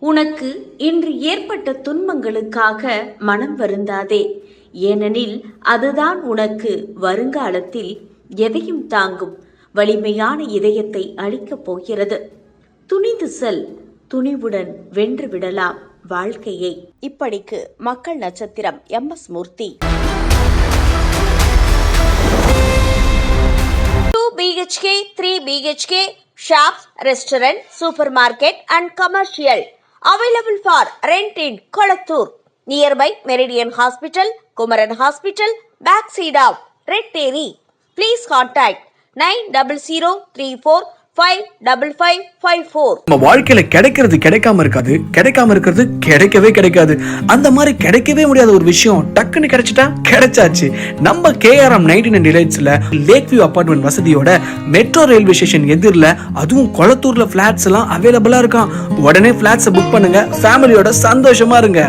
உனக்கு இன்று ஏற்பட்ட துன்பங்களுக்காக மனம் வருந்தாதே. ஏனெனில் அதுதான் உனக்கு வருங்காலத்தில் எதையும் தாங்கும் வலிமையான இதயத்தை அளிக்கப் போகிறது. துணிந்து செல், துணிவுடன் வென்று விடலாம் வாழ்க்கையை. இப்படிக்கு மக்கள் நட்சத்திரம் MS Murthy. 2 BHK, 3 BHK, shops, restaurant, supermarket and commercial available for rent in Kolattur, nearby Meridian Hospital, Kumaran Hospital, backside of Red Terry. Please contact 9034555554. நம்ம வாழ்க்கையில கிடைக்கிறது கிடைக்காம இருக்காது, கிடைக்காம இருக்கிறது கிடைக்கவே கிடைக்காது. அந்த மாதிரி கிடைக்கவே முடியாத ஒரு விஷயம் டக்குன்னு கிடைச்சிட்டா கிடைச்சாச்சு. நம்ம KRM 99 டிலைட்ஸ்ல லேக் வியூ அபார்ட்மெண்ட் வசதியோட மெட்ரோ ரயில்வே ஸ்டேஷன் எதிரில், அதுவும் கொளத்தூர்ல பிளாட்ஸ் எல்லாம் அவைலபிளா இருக்கான். உடனே பிளாட்ஸ் புக் பண்ணுங்க, ஃபேமிலியோட சந்தோஷமா இருங்க.